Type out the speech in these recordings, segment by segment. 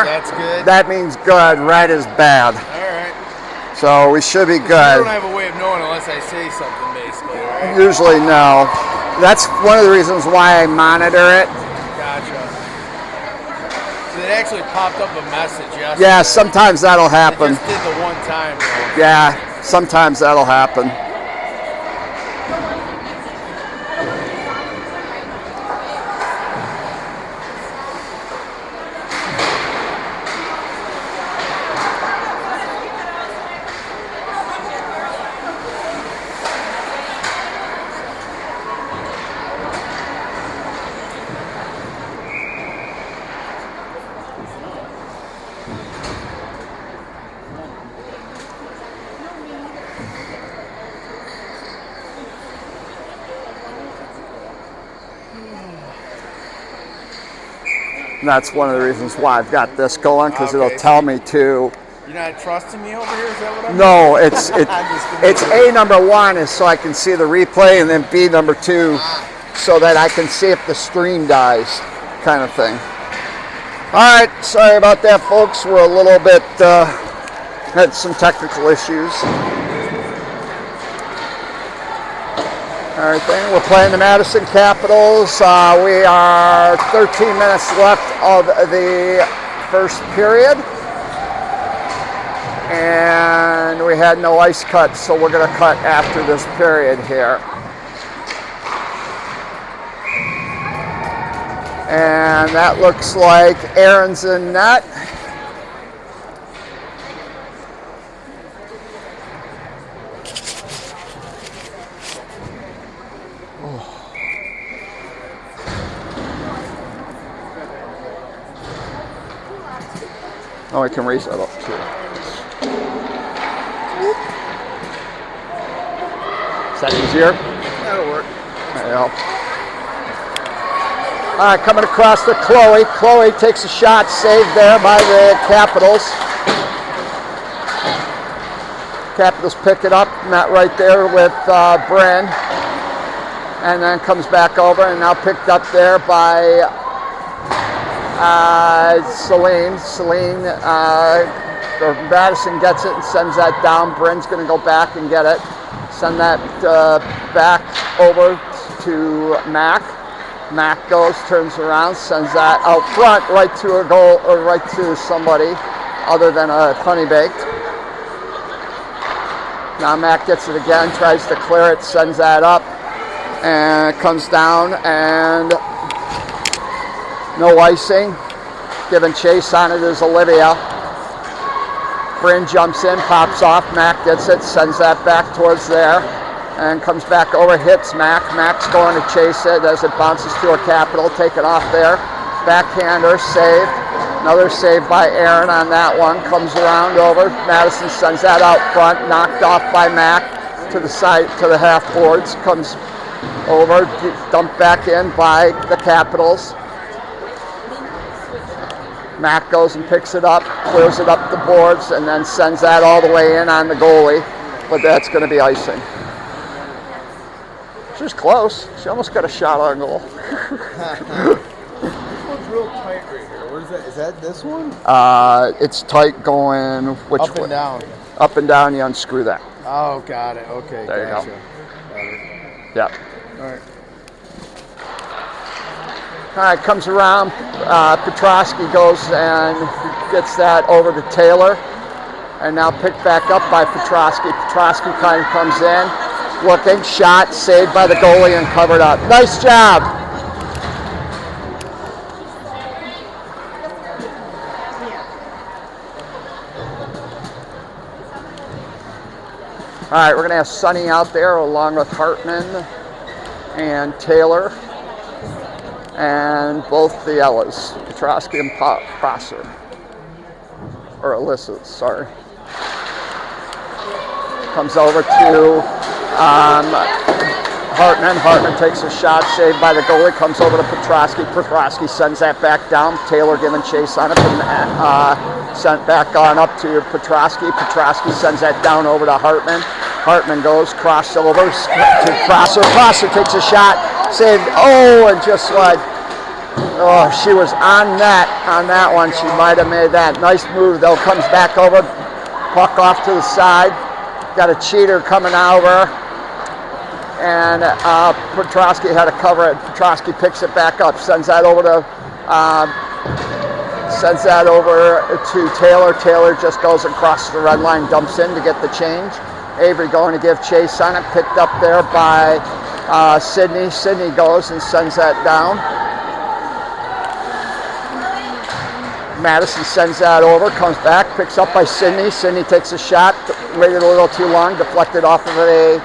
That's good. That means good. Red is bad. All right. So we should be good. You don't have a way of knowing unless I say something, basically, right? Usually, no. That's one of the reasons why I monitor it. Gotcha. So it actually popped up a message yesterday. Yeah, sometimes that'll happen. I just did the one time, though. Yeah, sometimes that'll happen. And that's one of the reasons why I've got this going, because it'll tell me to. You're not trusting me over here? Is that what I'm No, it's A, number one is so I can see the replay, and then B, number two, so that I can see if the stream dies, kind of thing. All right, sorry about that, folks. We're a little bit had some technical issues. All right, then we're playing the Madison Capitals. We are 13 minutes left of the first period. And we had no ice cut, so we're going to cut after this period here. And that looks like Aaron's in net. Oh, I can raise that up too. Is that easier? That'll work. There you go. All right, coming across to Chloe. Chloe takes a shot, saved there by the Capitals. Capitals pick it up, not right there with Bryn. And then comes back over and now picked up there by Celine. Celine, or Madison gets it and sends that down. Bryn's going to go back and get it. Send that back over to Mac. Mac goes, turns around, sends that out front right to a goal, or right to somebody other than a Honeybaked. Now Mac gets it again, tries to clear it, sends that up, and it comes down, and no icing. Giving chase on it is Olivia. Bryn jumps in, pops off, Mac gets it, sends that back towards there, and comes back over, hits Mac. Mac's going to chase it as it bounces to a Capital, taken off there. Backhander, saved. Another save by Aaron on that one. Comes around over. Madison sends that out front, knocked off by Mac to the side, to the half boards. Comes over, dumped back in by the Capitals. Mac goes and picks it up, clears it up the boards, and then sends that all the way in on the goalie. But that's going to be icing. She was close. She almost got a shot on goal. This one's real tight right here. What is that? Is that this one? It's tight going which up way? And down. Up and down, you unscrew that. Oh, got it. Okay, there gotcha. You go. Got it. Yeah. All right. All right, comes around. Petrosky goes and gets that over to Taylor. And now picked back up by Petrosky. Petrosky kind of comes in, looking, shot, saved by the goalie and covered up. Nice job. All right, we're going to have Sonny out there along with Hartman and Taylor. And both the Ellas, Petrosky and Prosser. Or Alyssa, sorry. Comes over to Hartman. Hartman takes a shot, saved by the goalie. Comes over to Petrosky. Petrosky sends that back down. Taylor giving chase on it. Sent back on up to Petrosky. Petrosky sends that down over to Hartman. Hartman goes, crossover to Prosser. Prosser takes a shot, saved. Oh, and just like Oh, she was on net on that one. She might have made that. Nice move, though. Comes back over. Puck off to the side. Got a cheater coming over. And Petrosky had to cover it. Petrosky picks it back up. Sends that over to Taylor. Taylor just goes across the red line, dumps in to get the change. Avery going to give chase on it. Picked up there by Sydney. Sydney goes and sends that down. Madison sends that over, comes back, picks up by Sydney. Sydney takes a shot, waited a little too long, deflected off of a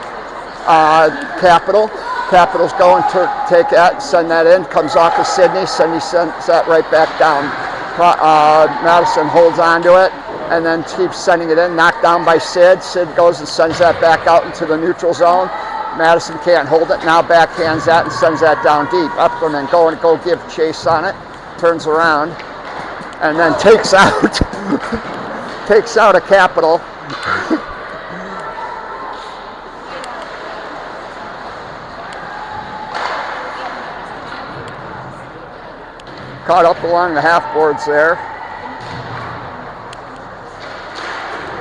Capital. Capital's going to take that, send that in, comes off of Sydney. Sydney sends that right back down. Madison holds on to it and then keeps sending it in, knocked down by Sid. Sid goes and sends that back out into the neutral zone. Madison can't hold it, now backhands that and sends that down deep. Epperman going to go give chase on it, turns around, and then takes out a Capital. Caught up along the half boards there.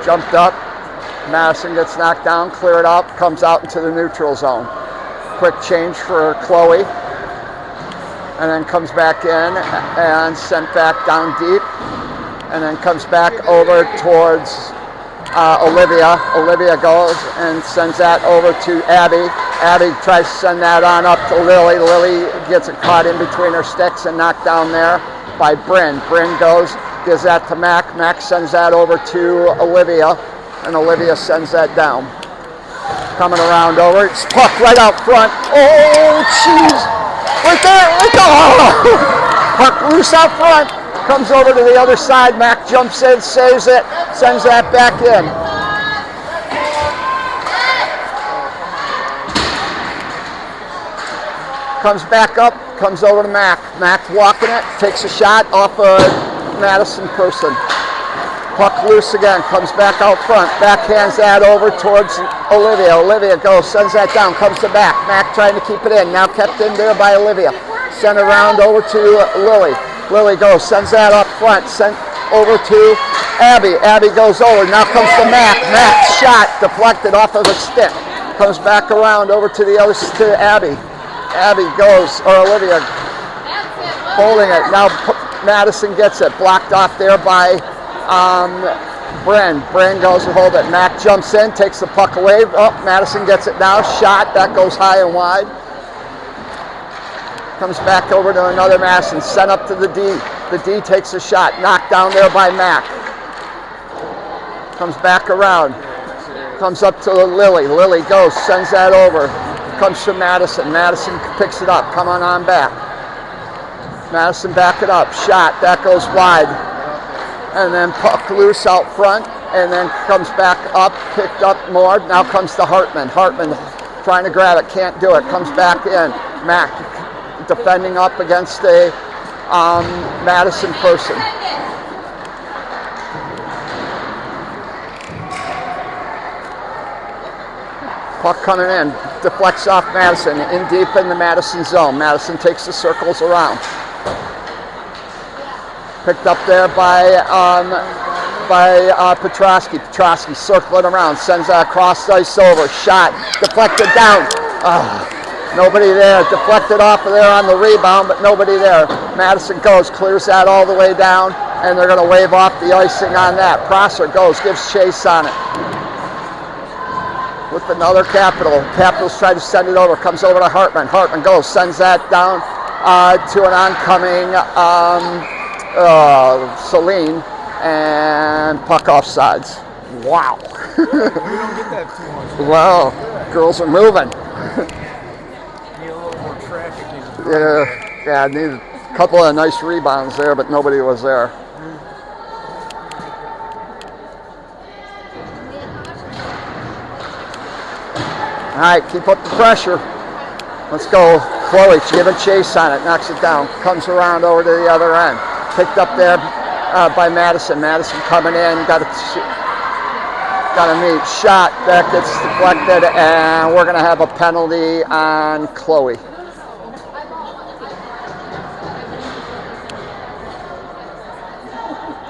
Jumped up. Madison gets knocked down, clear it up, comes out into the neutral zone. Quick change for Chloe. And then comes back in and sent back down deep. And then comes back over towards Olivia. Olivia goes and sends that over to Abby. Abby tries to send that on up to Lily. Lily gets it caught in between her sticks and knocked down there by Bryn. Bryn goes, gives that to Mac. Mac sends that over to Olivia, and Olivia sends that down. Coming around over, it's puck right out front. Oh, jeez! Right there! Puck loose out front. Comes over to the other side. Mac jumps in, saves it, sends that back in. Comes back up, comes over to Mac. Mac's walking it, takes a shot off a Madison person. Puck loose again, comes back out front, backhands that over towards Olivia. Olivia goes, sends that down, comes to Mac. Mac trying to keep it in, now kept in there by Olivia. Sent around over to Lily. Lily goes, sends that up front, sent over to Abby. Abby goes over, now comes to Mac. Mac shot, deflected off of a stick. Comes back around over to the other, to Abby. Abby goes, or Olivia holding it. Now Madison gets it, blocked off there by Bryn. Bryn goes and hold it. Mac jumps in, takes the puck away. Oh, Madison gets it now, shot, that goes high and wide. Comes back over to another Madison, sent up to the D. The D takes a shot, knocked down there by Mac. Comes back around, comes up to Lily. Lily goes, sends that over. Comes to Madison. Madison picks it up. Come on back. Madison back it up. Shot. That goes wide. And then puck loose out front. And then comes back up. Picked up more. Now comes to Hartman. Hartman trying to grab it. Can't do it. Comes back in. Mac defending up against a Madison person. Puck coming in, deflects off Madison, in deep in the Madison zone. Madison takes the circles around. Picked up there by Petrosky. Petrosky circling around, sends that cross ice over. Shot, deflected down. Nobody there. Deflected off of there on the rebound, but nobody there. Madison goes, clears that all the way down, and they're going to wave off the icing on that. Prosser goes, gives chase on it. With another Capital. Capital's trying to send it over. Comes over to Hartman. Hartman goes, sends that down to an oncoming Celine, and puck offsides. Wow. We don't get that too much. Well, girls are moving. Need a little more traffic. Yeah, need a couple of nice rebounds there, but nobody was there. All right, keep up the pressure. Let's go. Chloe, she's giving chase on it, knocks it down, comes around over to the other end. Picked up there by Madison. Madison coming in, got a neat shot. That gets deflected, and we're going to have a penalty on Chloe.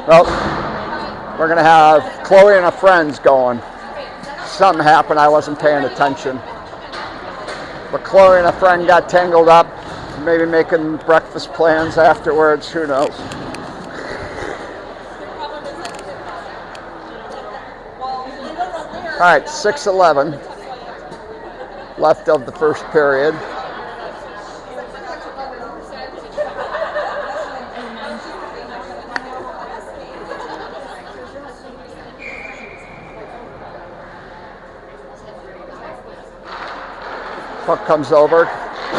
Well, we're going to have Chloe and her friends going. Something happened, I wasn't paying attention. But Chloe and a friend got tangled up, maybe making breakfast plans afterwards, who knows. All right, 6:11 left of the first period. Puck comes over,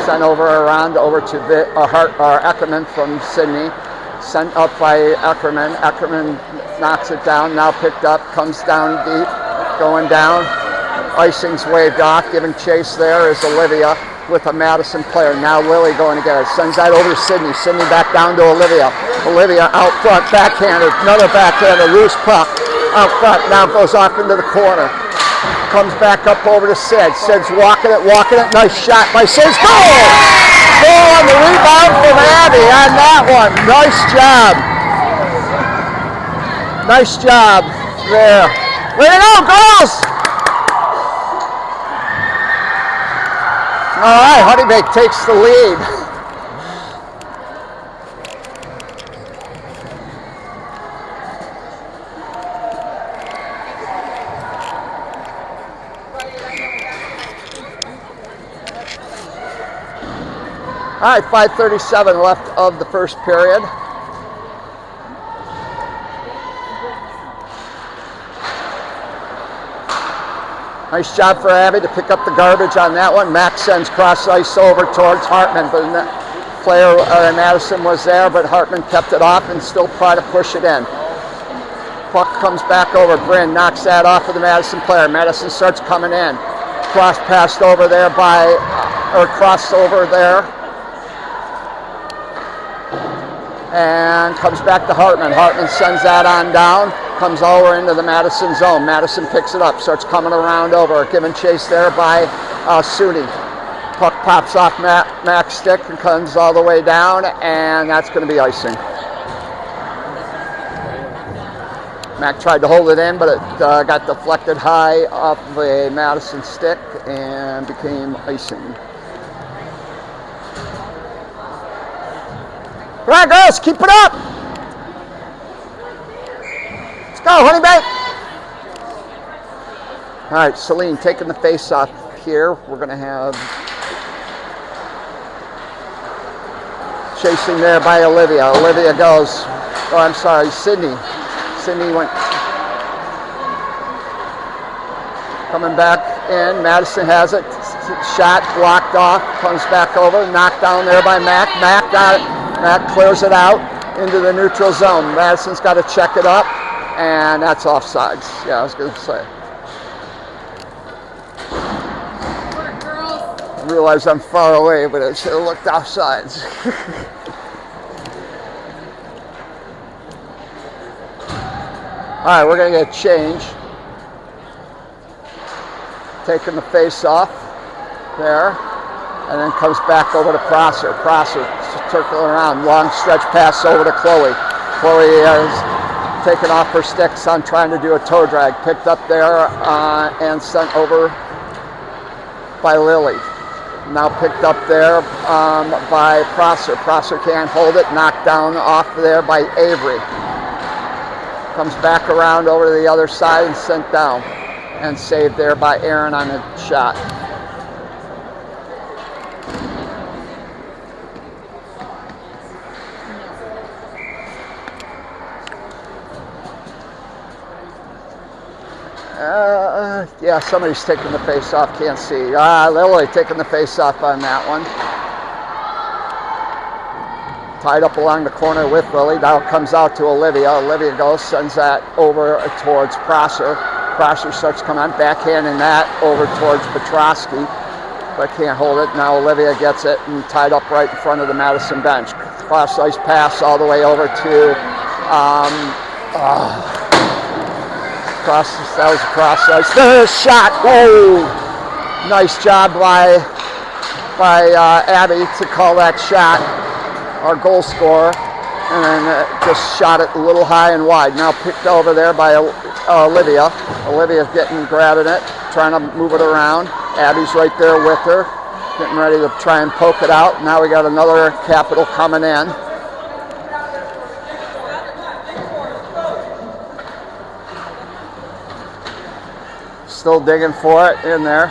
sent around over to Eckerman from Sydney. Sent up by Eckerman. Eckerman knocks it down, now picked up, comes down deep, going down. Icing's waved off, giving chase there is Olivia with a Madison player. Now Lily going to get it. Sends that over to Sydney. Sydney back down to Olivia. Olivia out front, backhanded, another backhanded, loose puck. Out front, now goes off into the corner. Comes back up over to Sid. Sid's walking it. Nice shot by Sid's. Goal! Goal on the rebound from Abby on that one. Nice job. Nice job there. Way to go, girls! All right, Honeybaked takes the lead. All right, 5:37 left of the first period. Nice job for Abby to pick up the garbage on that one. Max sends cross ice over towards Hartman, but the player Madison was there, but Hartman kept it off and still tried to push it in. Puck comes back over. Bryn knocks that off of the Madison player. Madison starts coming in. Cross passed over there crossed over there. And comes back to Hartman. Hartman sends that on down, comes over into the Madison zone. Madison picks it up, starts coming around over, given chase there by Suni. Puck pops off Mac's stick and comes all the way down, and that's going to be icing. Mac tried to hold it in, but it got deflected high off of a Madison stick and became icing. All right, girls, keep it up. Let's go, Honeybaked. All right, Celine taking the face off here. We're going to have chasing there by Olivia. Olivia goes, Sydney. Sydney went coming back in. Madison has it. Shot blocked off. Comes back over. Knocked down there by Mac. Mac got it. Mac clears it out into the neutral zone. Madison's got to check it up, and that's offsides. Yeah, I was going to say. I realize I'm far away, but it should have looked offsides. All right, we're going to get a change. Taking the face off there, and then comes back over to Prosser. Prosser circling around, long stretch pass over to Chloe. Chloe has taken off her sticks on trying to do a toe drag. Picked up there and sent over by Lily. Now picked up there by Prosser. Prosser can't hold it. Knocked down off there by Avery. Comes back around over to the other side and sent down. And saved there by Aaron on a shot. Yeah, somebody's taking the face off. Can't see. Lily taking the face off on that one. Tied up along the corner with Lily. Now it comes out to Olivia. Olivia goes, sends that over towards Prosser. Prosser starts coming on, backhanding that over towards Petrosky, but can't hold it. Now Olivia gets it and tied up right in front of the Madison bench. Cross ice pass all the way over to that was a cross ice. There's a shot. Oh, nice job by Abby to call that shot. Our goal scorer. and then just shot it a little high and wide. Now picked over there by Olivia. Olivia's grabbing it, trying to move it around. Abby's right there with her, getting ready to try and poke it out. Now we got another Capital coming in. Still digging for it in there.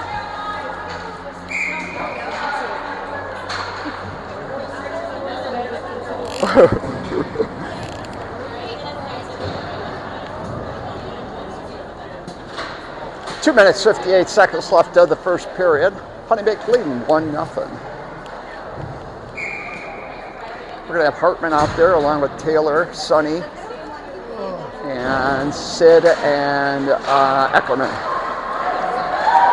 Two minutes, 58 seconds left of the first period. Honeybaked leading 1-0. We're going to have Hartman out there along with Taylor, Sonny, and Sid and Eckerman.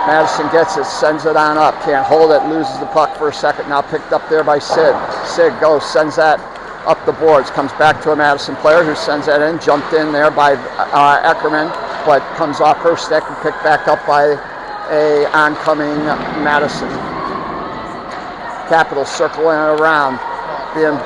Madison gets it, sends it on up, can't hold it, loses the puck for a second. Now picked up there by Sid. Sid goes, sends that up the boards, comes back to a Madison player who sends that in, jumped in there by Eckerman, but comes off her stick and picked back up by a oncoming Madison. Capital circling around, being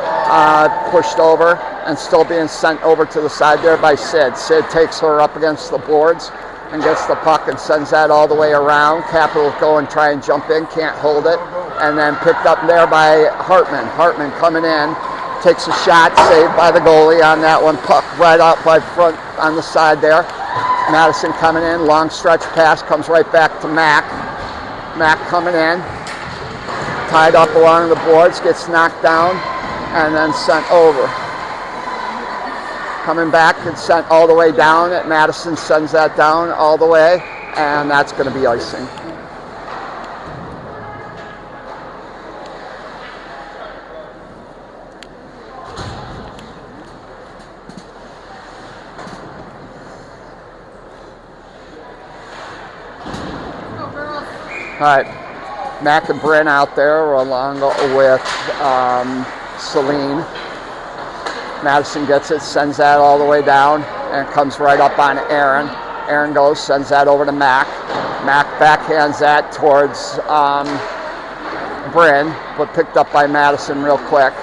pushed over and still being sent over to the side there by Sid. Sid takes her up against the boards and gets the puck and sends that all the way around. Capital go and try and jump in, can't hold it, and then picked up there by Hartman. Hartman coming in, takes a shot, saved by the goalie on that one. Puck right out by front on the side there. Madison coming in, long stretch pass, comes right back to Mac. Mac coming in, tied up along the boards, gets knocked down, and then sent over. Coming back and sent all the way down. Madison sends that down all the way, and that's going to be icing. All right, Mac and Bryn out there along with Celine. Madison gets it, sends that all the way down, and comes right up on Aaron. Aaron goes, sends that over to Mac. Mac backhands that towards Bryn, but picked up by Madison real quick.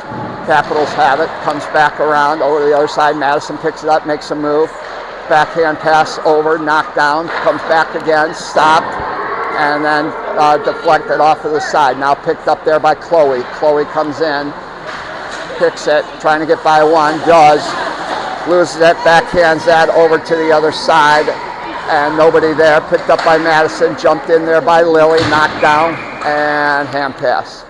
Capitals have it, comes back around over to the other side. Madison picks it up, makes a move. Backhand pass over, knocked down, comes back again, stopped, and then deflected off to the side. Now picked up there by Chloe. Chloe comes in, picks it, trying to get by one, does, loses it, backhands that over to the other side, and nobody there. Picked up by Madison, jumped in there by Lily, knocked down, and hand pass.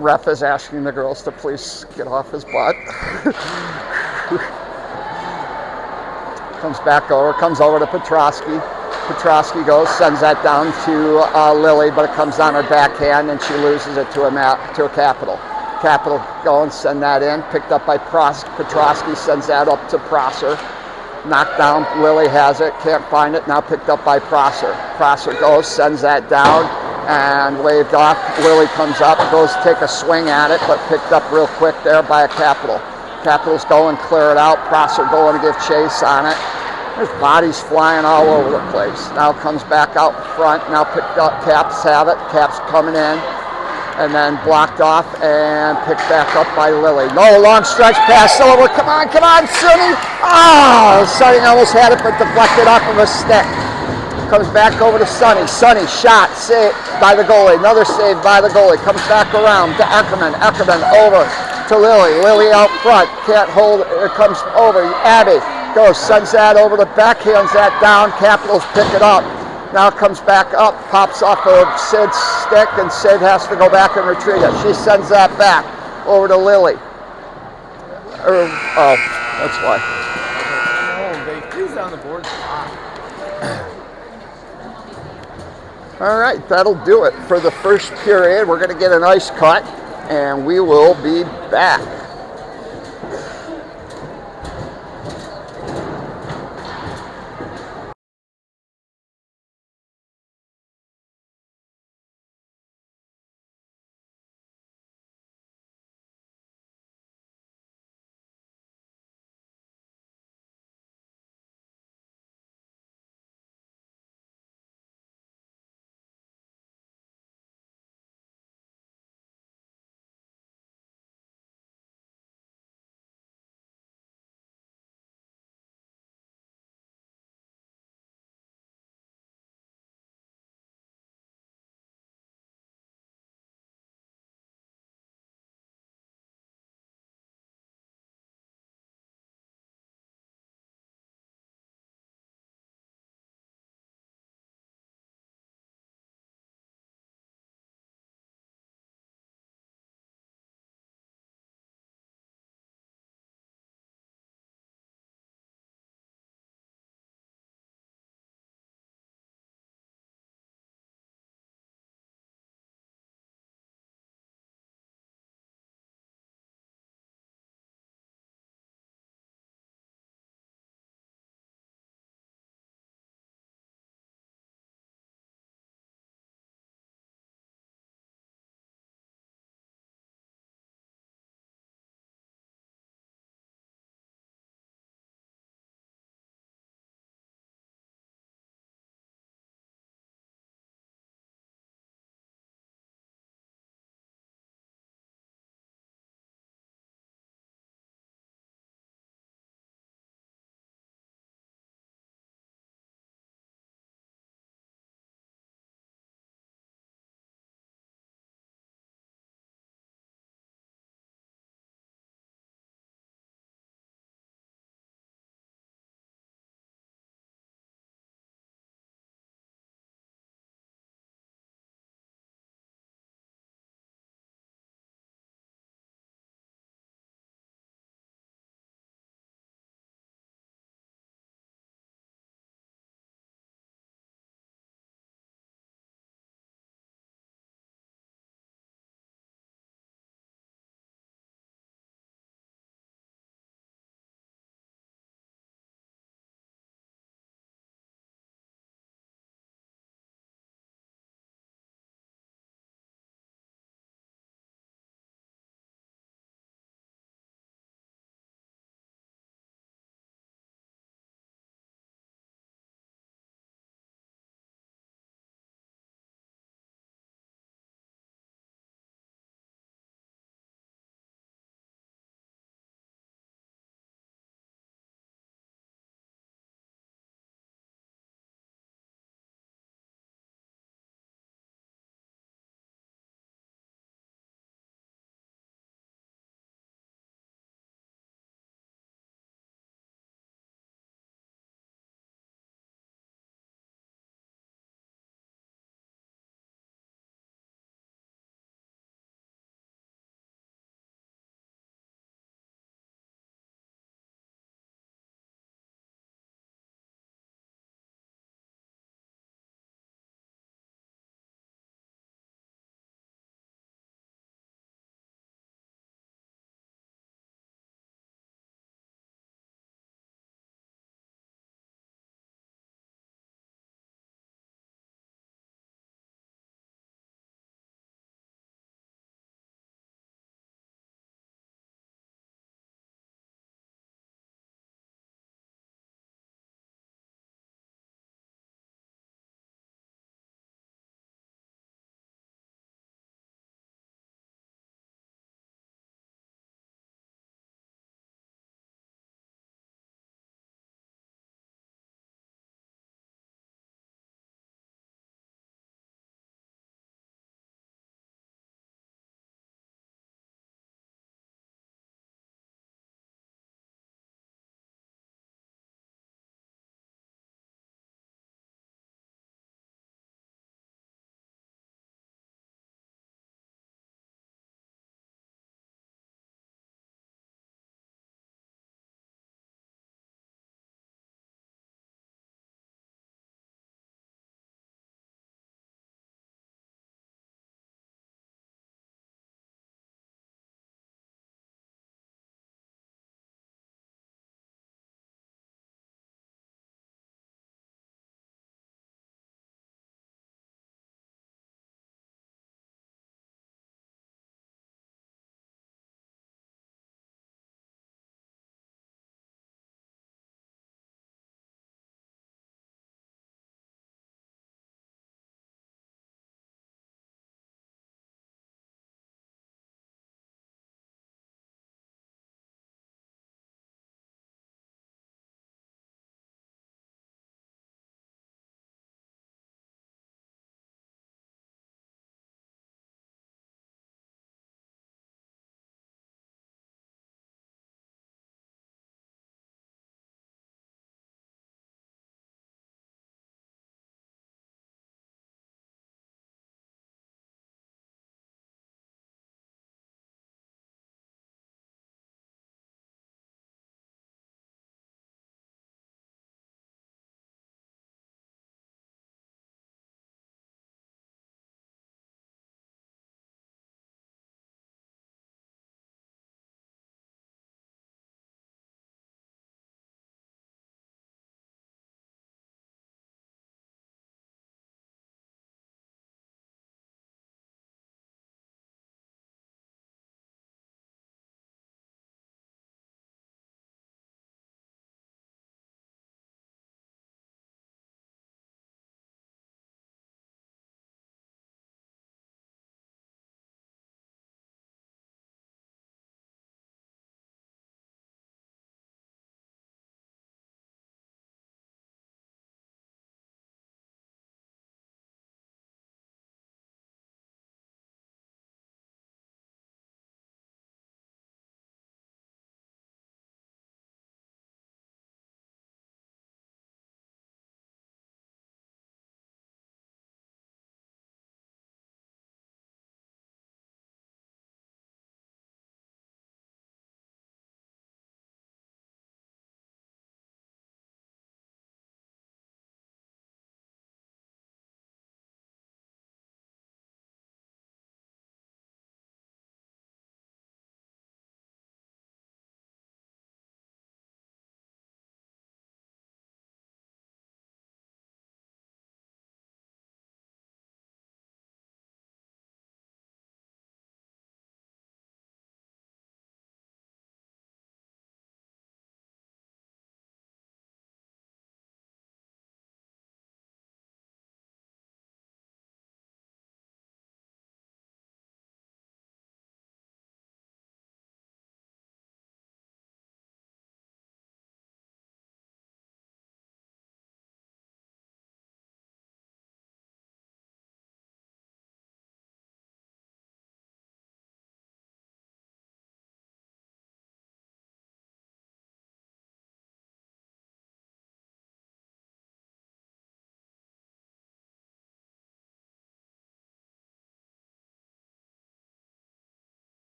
Ref is asking the girls to please get off his butt. Comes back over, comes over to Petrosky. Petrosky goes, sends that down to Lily, but it comes on her backhand and she loses it to a Capital. Capital go and send that in, picked up by Petrosky, sends that up to Prosser. Knocked down, Lily has it, can't find it, now picked up by Prosser. Prosser goes, sends that down, and waved off. Lily comes up, goes to take a swing at it, but picked up real quick there by a Capital. Capitals go and clear it out. Prosser going to give chase on it. There's bodies flying all over the place. Now comes back out front. Now picked up. Caps have it. Caps coming in. And then blocked off and picked back up by Lily. No, long stretch pass over. Come on, Sonny. Oh, Sonny almost had it, but deflected off of a stick. Comes back over to Sonny. Sonny shot, saved by the goalie. Another save by the goalie. Comes back around to Eckerman. Eckerman over to Lily. Lily out front. Can't hold it. It comes over. Abby goes, sends that over to backhands that down. Capitals pick it up. Now comes back up. Pops off of Sid's stick, and Sid has to go back and retrieve it. She sends that back over to Lily. Oh, that's why. Oh, they freeze on the board. All right, that'll do it for the first period. We're going to get an ice cut, and we will be back.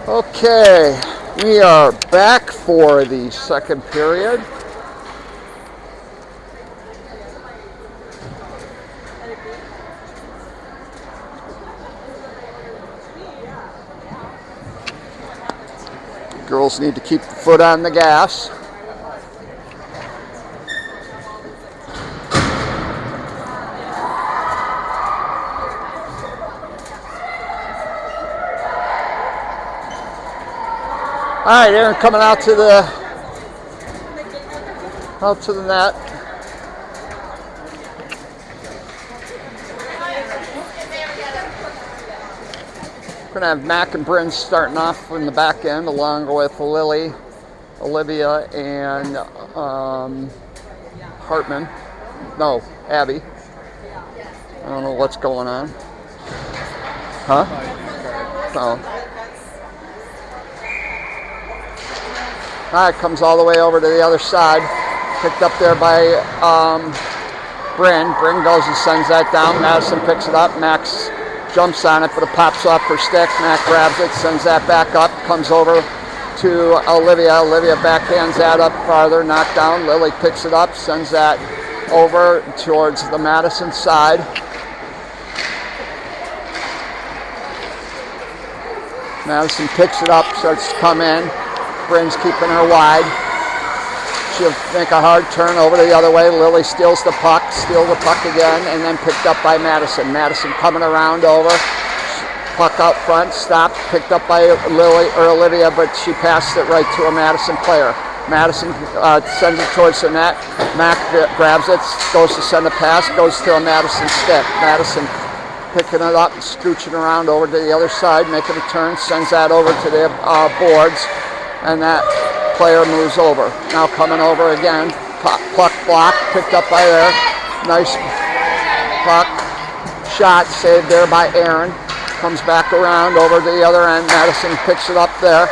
Okay, we are back for the second period. Girls need to keep the foot on the gas. All right, Aaron coming out to the net. We're gonna have Mac and Bryn starting off in the back end, along with Lily, Olivia, and Hartman. No, Abby. I don't know what's going on. Huh? Oh. All right, comes all the way over to the other side. Picked up there by Bryn. Bryn goes and sends that down. Madison picks it up. Max jumps on it, but it pops off her stick. Mac grabs it, sends that back up. Comes over to Olivia. Olivia backhands that up farther. Knocked down. Lily picks it up, sends that over towards the Madison side. Madison picks it up, starts to come in. Bryn's keeping her wide. She'll make a hard turn over to the other way. Lily steals the puck again, and then picked up by Madison. Madison coming around over. Puck out front, stopped, picked up by Lily or Olivia, but she passed it right to a Madison player. Madison sends it towards the net. Mac grabs it, goes to send a pass, goes to a Madison stick. Madison picking it up, scooching around over to the other side, making a turn, sends that over to the boards. And that player moves over. Now coming over again, puck block, picked up by there. Nice puck, shot, saved there by Aaron. Comes back around over to the other end. Madison picks it up there,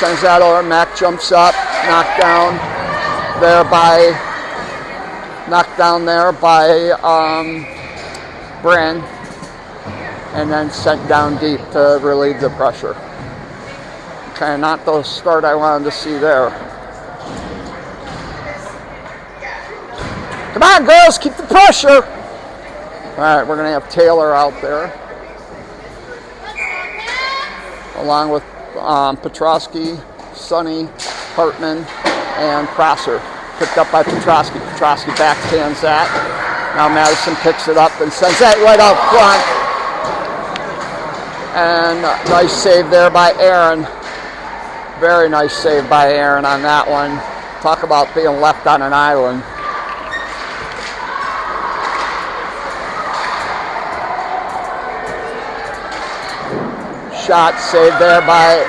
sends that over. Mac jumps up, knocked down there by Bryn, and then sent down deep to relieve the pressure. Okay, not the start I wanted to see there. Come on, girls, keep the pressure. All right, we're going to have Taylor out there, along with Petrosky, Sonny, Hartman, and Prosser. Picked up by Petrosky. Petrosky backhands that. Now Madison picks it up and sends that right out front. And nice save there by Aaron. Very nice save by Aaron on that one. Talk about being left on an island. Shot saved there by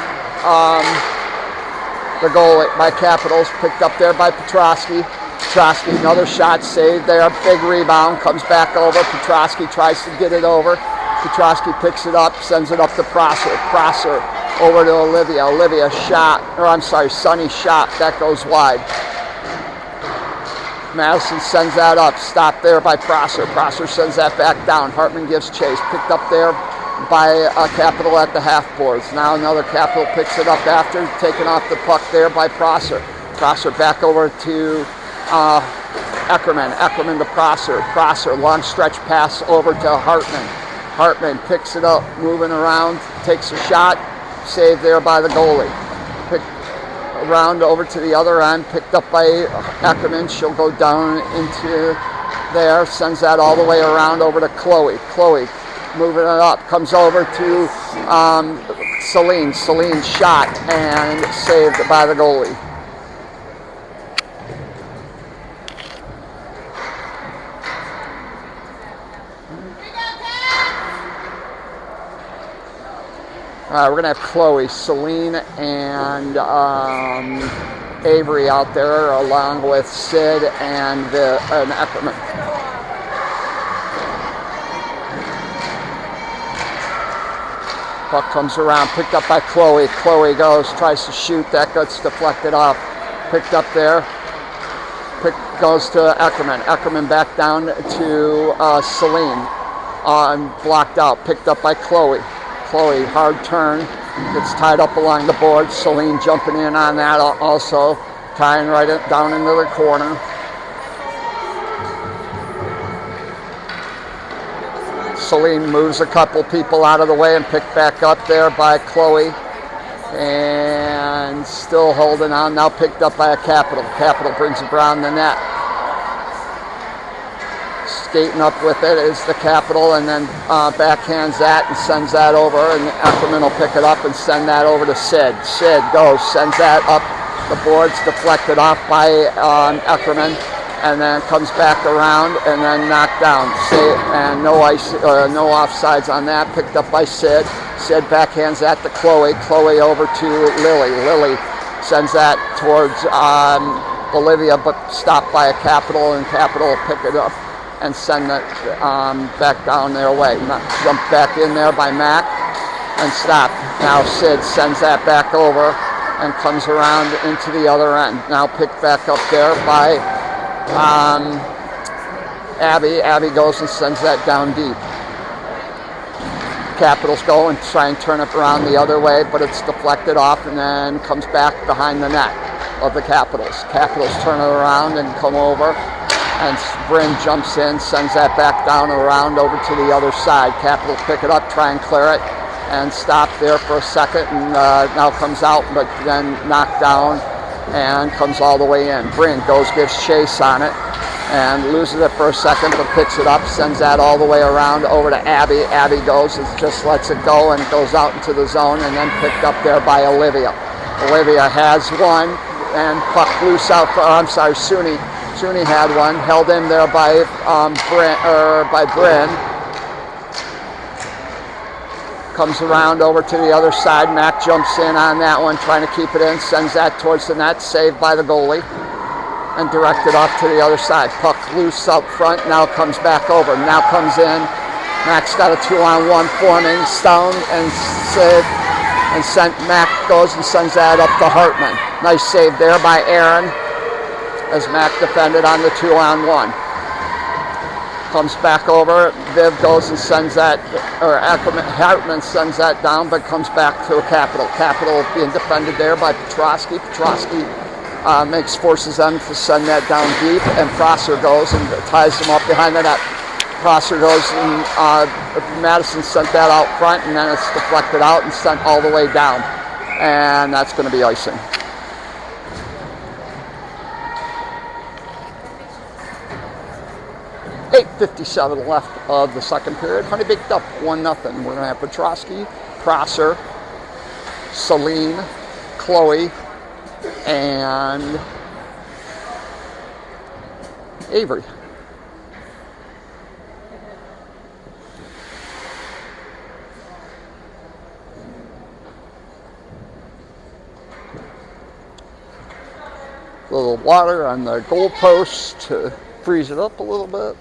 the goal by Capitals. Picked up there by Petrosky. Petrosky, another shot saved there. Big rebound. Comes back over. Petrosky tries to get it over. Petrosky picks it up, sends it up to Prosser. Prosser over to Olivia. Olivia shot, or I'm sorry, Sonny shot. That goes wide. Madison sends that up. Stopped there by Prosser. Prosser sends that back down. Hartman gives chase. Picked up there by Capital at the half boards. Now another Capital picks it up after. Taken off the puck there by Prosser. Prosser back over to Eckerman. Eckerman to Prosser. Prosser, long stretch pass over to Hartman. Hartman picks it up, moving around, takes a shot. Saved there by the goalie. Picked around over to the other end, picked up by Eckerman. She'll go down into there, sends that all the way around over to Chloe. Chloe moving it up, comes over to Celine. Celine shot and saved by the goalie. We're going to have Chloe, Celine, and Avery out there, along with Sid and Eckerman. Puck comes around, picked up by Chloe. Chloe goes, tries to shoot, that gets deflected off. Picked up there, goes to Eckerman. Eckerman back down to Celine, blocked out, picked up by Chloe. Chloe, hard turn, Gets tied up along the board. Celine jumping in on that also, tying right down into the corner. Celine moves a couple people out of the way and picked back up there by Chloe. And still holding on, now picked up by a Capital. Capital brings it around the net. Skating up with it is the Capital, and then backhands that and sends that over, and Eckerman will pick it up and send that over to Sid. Sid goes, sends that up the boards, deflected off by Eckerman, and then comes back around and then knocked down. Sid, and no offsides on that, picked up by Sid. Sid backhands that to Chloe. Chloe over to Lily. Lily sends that towards Olivia, but stopped by a Capital, and Capital will pick it up and send it back down their way. Jumped back in there by Mac and stopped. Now Sid sends that back over and comes around into the other end. Now picked back up there by Abby. Abby goes and sends that down deep. Capitals go and try and turn it around the other way, but it's deflected off and then comes back behind the net of the Capitals. Capitals turn it around and come over, and Bryn jumps in, sends that back down around over to the other side. Capitals pick it up, try and clear it, and stop there for a second, and now comes out, but then knocked down and comes all the way in. Bryn goes, gives chase on it, and loses it for a second, but picks it up, sends that all the way around over to Abby. Abby goes and just lets it go and goes out into the zone, and then picked up there by Olivia. Olivia has one, and puck loose out for, Suni. Suni had one, held in there by Bryn. Comes around over to the other side. Mac jumps in on that one, trying to keep it in, sends that towards the net, saved by the goalie, and directed off to the other side. Puck loose up front, now comes back over. Now comes in. Mac's got a 2-on-1 forming. Stone and Sid, and Mac goes and sends that up to Hartman. Nice save there by Aaron, as Mac defended on the 2-on-1. Comes back over, Viv goes and sends that, or Hartman sends that down, but comes back to a Capital. Capital being defended there by Petrosky. Petrosky forces them to send that down deep, and Prosser goes and ties them up behind the net. Prosser goes and Madison sent that out front, and then it's deflected out and sent all the way down. And that's going to be icing. .57 left of the second period. Honeybaked up 1-0. We're going to have Petrosky, Prosser, Celine, Chloe, and Avery. A little water on the goalpost to freeze it up a little bit.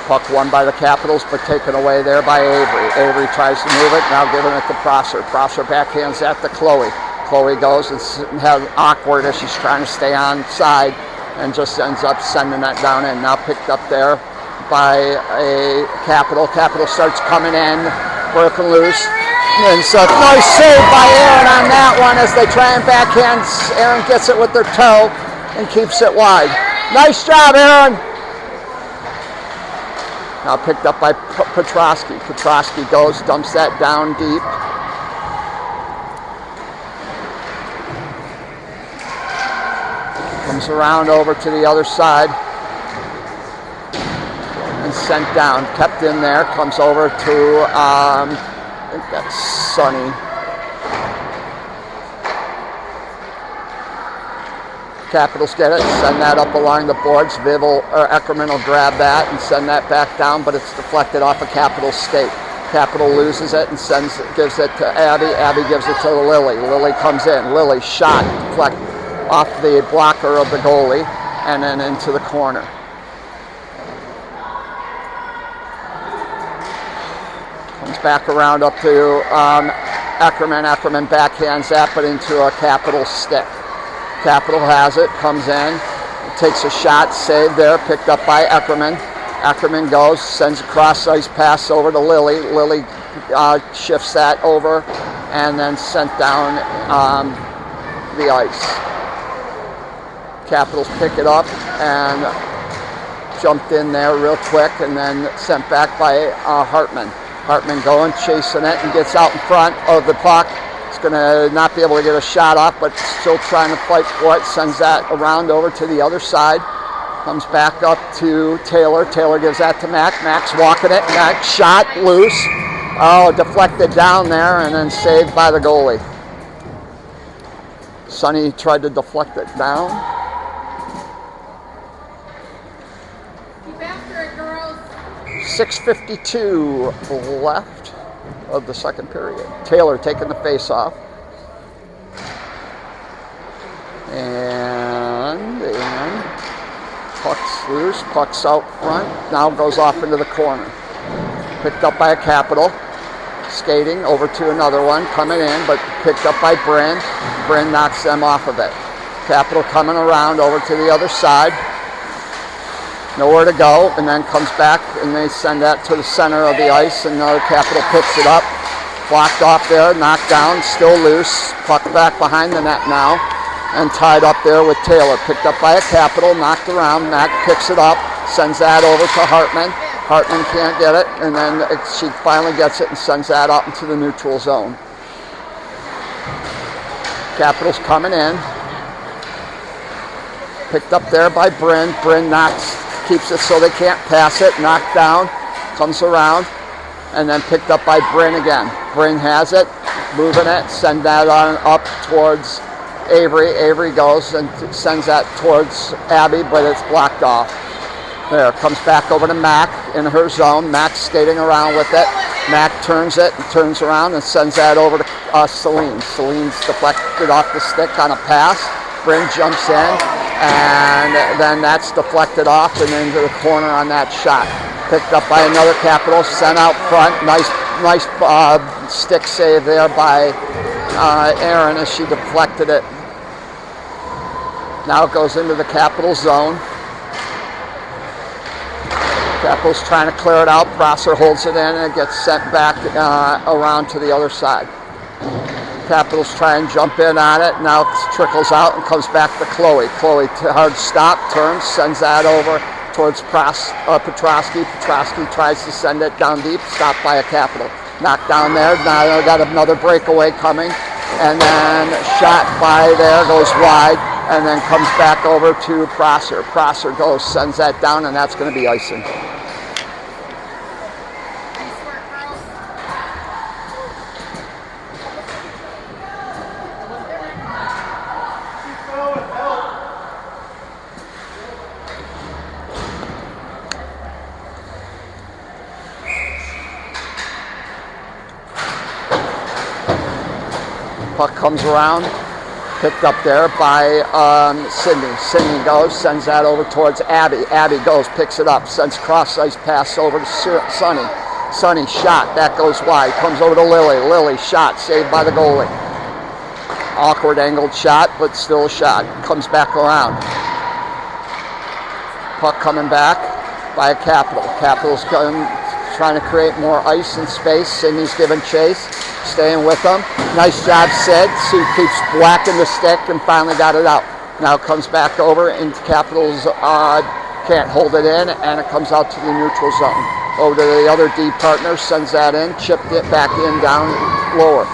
Puck won by the Capitals, but taken away there by Avery. Avery tries to move it, now giving it to Prosser. Prosser backhands that to Chloe. Chloe goes and has awkward as she's trying to stay on side, and just ends up sending that down in. Now picked up there by a Capital. Capital starts coming in, broken loose. And so nice save by Aaron on that one as they try and backhand. Aaron gets it with their toe and keeps it wide. Nice job, Aaron. Now picked up by Petrosky. Petrosky goes, dumps that down deep. Comes around over to the other side. And sent down. Kept in there. Comes over to, I think that's Sonny. Capitals get it, send that up along the boards. Eckerman will grab that and send that back down, but it's deflected off a Capital skate. Capital loses it and gives it to Abby. Abby gives it to Lily. Lily comes in. Lily shot, deflect off the blocker of the goalie, and then into the corner. Comes back around up to Eckerman. Eckerman backhands that, but into a Capital stick. Capital has it, comes in, takes a shot, saved there, picked up by Eckerman. Eckerman goes, sends a cross-ice pass over to Lilly. Lilly shifts that over and then sent down the ice. Capitals pick it up and jumped in there real quick and then sent back by Hartman. Hartman going, chasing it, and gets out in front of the puck. He's going to not be able to get a shot off, but still trying to fight for it. Sends that around over to the other side. Comes back up to Taylor. Taylor gives that to Mac. Mac's walking it. Mac shot loose. Oh, deflected down there and then saved by the goalie. Sonny tried to deflect it down. Keep after it, girls. 6:52 left of the second period. Taylor taking the face off. And puck's loose, puck's out front, now goes off into the corner. Picked up by a Capital, skating over to another one, coming in, but picked up by Bryn. Bryn knocks them off of it. Capital coming around over to the other side. Nowhere to go, and then comes back, and they send that to the center of the ice, and another Capital picks it up. Blocked off there, knocked down, still loose. Puck back behind the net now. And tied up there with Taylor. Picked up by a Capital, knocked around. Mac picks it up, sends that over to Hartman. Hartman can't get it, and then she finally gets it and sends that out into the neutral zone. Capitals coming in. Picked up there by Bryn. Bryn knocks, keeps it so they can't pass it. Knocked down, comes around, and then picked up by Bryn again. Bryn has it, moving it, send that on up towards Avery. Avery goes and sends that towards Abby, but it's blocked off. There, comes back over to Mac in her zone. Mac's skating around with it. Mac turns it and turns around and sends that over to Celine. Celine's deflected off the stick on a pass. Bryn jumps in, and then that's deflected off and into the corner on that shot. Picked up by another Capital, sent out front. Nice stick save there by Aaron as she deflected it. Now it goes into the Capital zone. Capitals trying to clear it out. Prosser holds it in and it gets sent back around to the other side. Capitals try and jump in on it. Now it trickles out and comes back to Chloe. Chloe, hard stop, turns, sends that over towards Petrosky. Petrosky tries to send it down deep, stopped by a Capital. Knocked down there. Now they got another breakaway coming. And then shot by there, goes wide, and then comes back over to Prosser. Prosser goes, sends that down, and that's going to be icing. Puck comes around, picked up there by Sydney. Sydney goes, sends that over towards Abby. Abby goes, picks it up, sends cross-ice pass over to Sonny. Sonny shot, that goes wide, comes over to Lily. Lily shot, saved by the goalie. Awkward angled shot, but still a shot. Comes back around. Puck coming back by a Capital. Capital's trying to create more ice and space. Sydney's giving chase. Staying with them. Nice job, Sid. Sid keeps whacking the stick and finally got it out. Now comes back over into Capitals. Can't hold it in, and it comes out to the neutral zone. Over to the other D partner, sends that in, chipped it back in, down lower.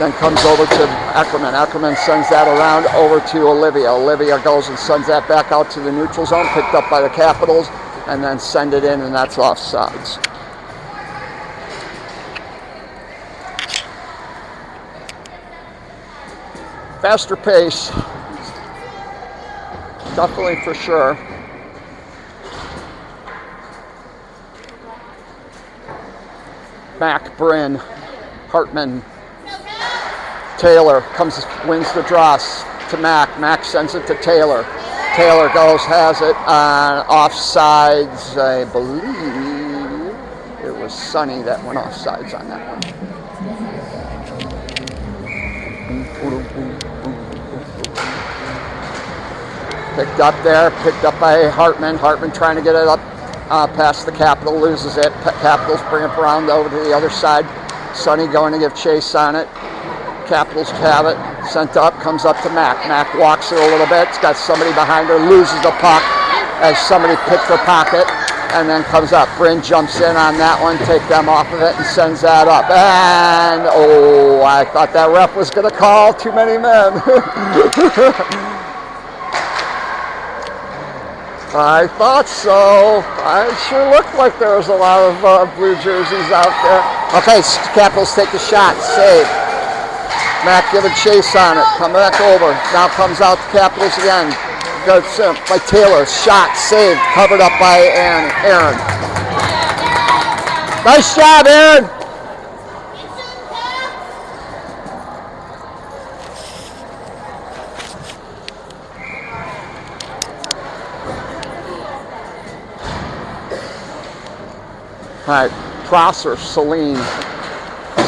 Then comes over to Eckerman. Eckerman sends that around over to Olivia. Olivia goes and sends that back out to the neutral zone, picked up by the Capitals, and then send it in, and that's offsides. Faster pace, definitely for sure. Mac, Bryn, Hartman, Taylor wins the draw to Mac. Mac sends it to Taylor. Taylor goes, has it on offsides. I believe it was Sonny that went offsides on that one. Picked up there, picked up by Hartman. Hartman trying to get it up past the Capitol, loses it. Capitals bring it around over to the other side. Sonny going to give chase on it. Capitals have it, sent up, comes up to Mac. Mac walks it a little bit. It's got somebody behind her, loses the puck as somebody picked her pocket, and then comes up. Bryn jumps in on that one, take them off of it, and sends that up. And, oh, I thought that ref was going to call too many men. I thought so. It sure looked like there was a lot of blue jerseys out there. Okay, Capitals take the shot, save. Mac giving chase on it, come back over. Now comes out the Capitals again. Goes by Taylor, shot, saved, covered up by Aaron. Nice job, Aaron. All right, Prosser, Celine.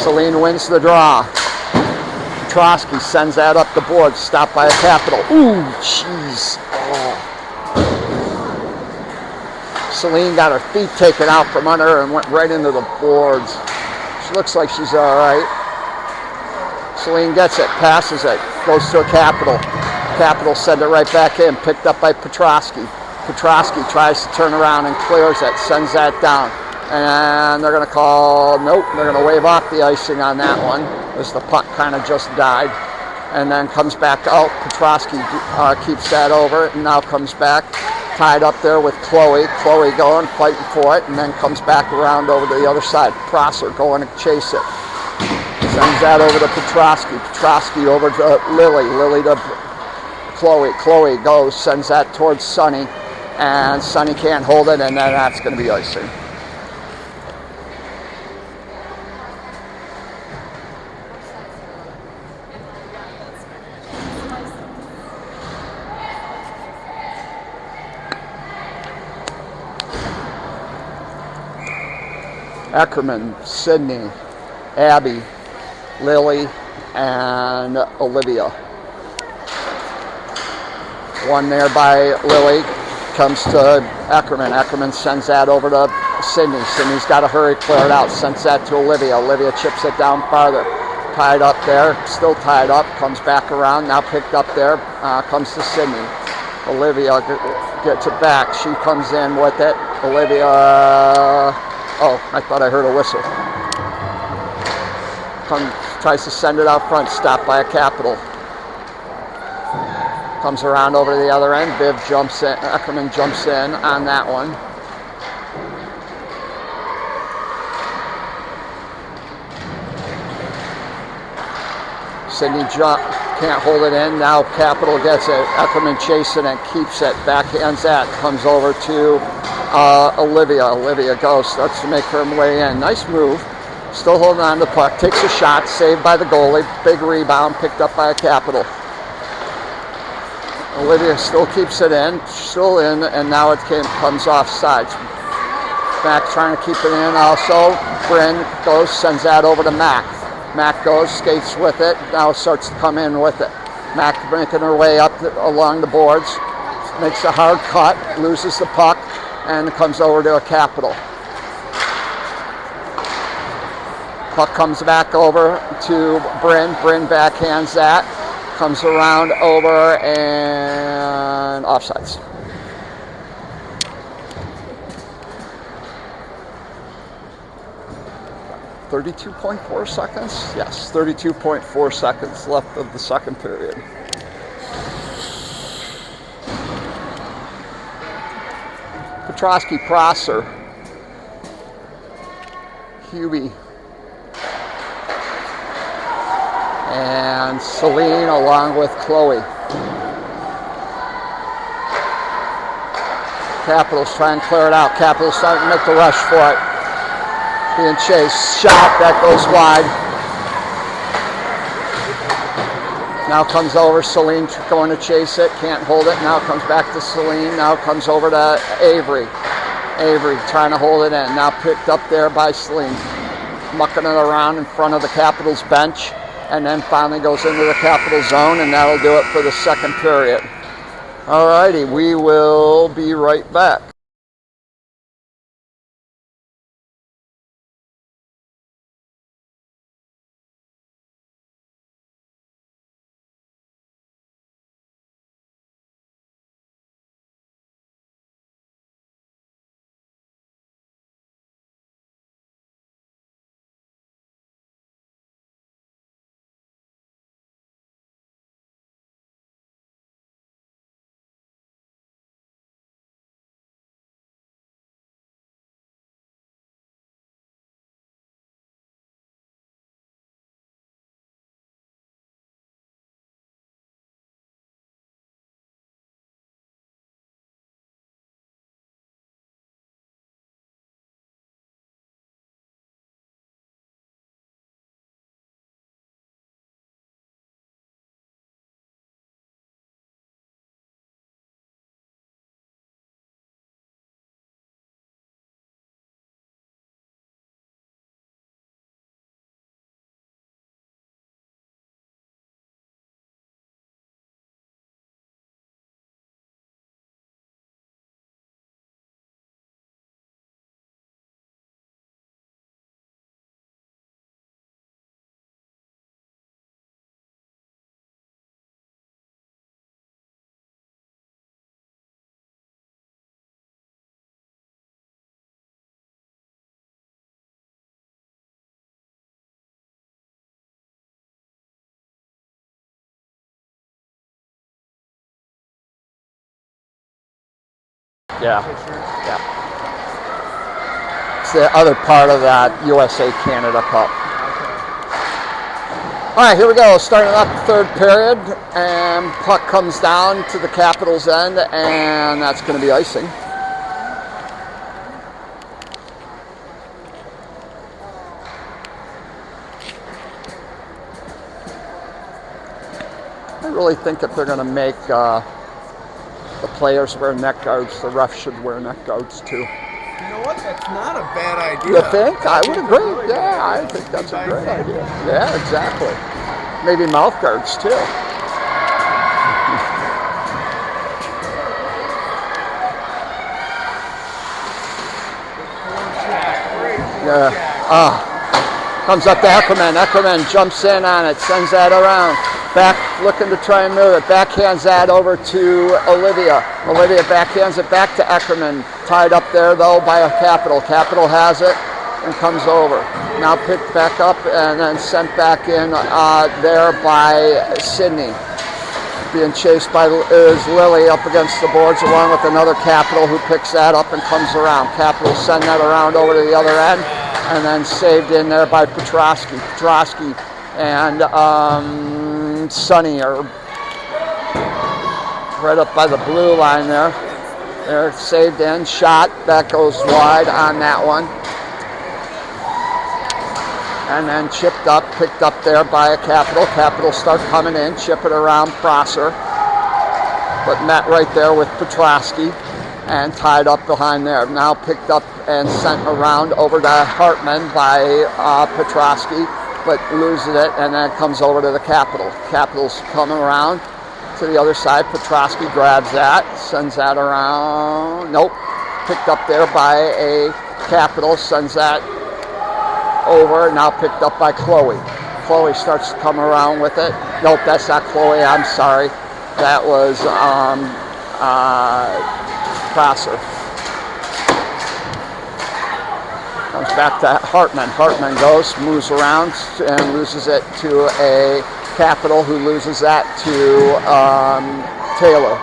Celine wins the draw. Petrosky sends that up the board, stopped by a Capital. Ooh, jeez. Oh. Celine got her feet taken out from under her and went right into the boards. She looks like she's all right. Celine gets it, passes it, goes to a Capital. Capital send it right back in, picked up by Petrosky. Petrosky tries to turn around and clears it, sends that down. And they're going to call, nope, they're going to wave off the icing on that one as the puck kind of just died. And then comes back out. Petrosky keeps that over and now comes back tied up there with Chloe. Chloe going, fighting for it, and then comes back around over to the other side. Prosser going to chase it. Sends that over to Petrosky. Petrosky over to Lily. Lily to Chloe. Chloe goes, sends that towards Sonny. And Sonny can't hold it, and then that's going to be icing. Eckerman, Sydney, Abby, Lily, and Olivia. One there by Lily comes to Eckerman. Eckerman sends that over to Sydney. Sydney's got to hurry, clear it out. Sends that to Olivia. Olivia chips it down farther. Tied up there, still tied up. Comes back around, now picked up there. Comes to Sydney. Olivia gets it back. She comes in with it. Olivia... Oh, I thought I heard a whistle. Tries to send it out front, stopped by a Capital. Comes around over to the other end. Viv jumps in, Eckerman jumps in on that one. Sydney can't hold it in. Now Capital gets it. Eckerman chasing it, keeps it, backhands that, comes over to Olivia. Olivia goes, starts to make her way in. Nice move. Still holding on to the puck. Takes a shot, saved by the goalie. Big rebound, picked up by a Capital. Olivia still keeps it in, still in, and now it comes off sides. Mac trying to keep it in also. Bryn goes, sends that over to Mac. Mac goes, skates with it, now starts to come in with it. Mac making her way up along the boards. Makes a hard cut, loses the puck, and comes over to a Capital. Puck comes back over to Bryn. Bryn backhands that. Comes around over and offsides. .4 seconds? Yes, 32.4 seconds left of the second period. Petrosky, Prosser, Hubie, and Celine along with Chloe. Capitals try and clear it out. Capitals starting to make the rush for it. Being chased, shot, that goes wide. Now comes over, Celine going to chase it, can't hold it. Now comes back to Celine, now comes over to Avery. Avery trying to hold it in, now picked up there by Celine. Mucking it around in front of the Capitals bench, and then finally goes into the Capital zone, and that'll do it for the second period. Alrighty, we will be right back. Yeah. It's the other part of that USA Canada Cup. All right, here we go. Starting off the third period, and puck comes down to the Capitals' end, and that's going to be icing. I really think if they're going to make the players wear neck guards, the refs should wear neck guards too. You know what? That's not a bad idea. You think? I would agree. Yeah, I think that's a great idea. Yeah, exactly. Maybe mouth guards too. Yeah. Comes up to Eckerman. Eckerman jumps in on it, sends that around. Back, looking to try and move it. Backhands that over to Olivia. Olivia backhands it back to Eckerman. Tied up there, though, by a Capital. Capital has it and comes over. Now picked back up and then sent back in there by Sydney. Being chased by Lily up against the boards along with another Capital who picks that up and comes around. Capital send that around over to the other end and then saved in there by Petrosky. Petrosky and Sonny are right up by the blue line there. They're saved in, shot, that goes wide on that one. And then chipped up, picked up there by a Capital. Capital start coming in, chip it around Prosser. But met right there with Petrosky and tied up behind there. Now picked up and sent around over to Hartman by Petrosky, but loses it and then comes over to the Capital. Capital's coming around to the other side. Petrosky grabs that, sends that around. Nope. Picked up there by a Capital, sends that over. Now picked up by Chloe. Chloe starts to come around with it. Nope, that's not Chloe. I'm sorry. That was Prosser. Comes back to Hartman. Hartman goes, moves around, and loses it to a Capital who loses that to Taylor.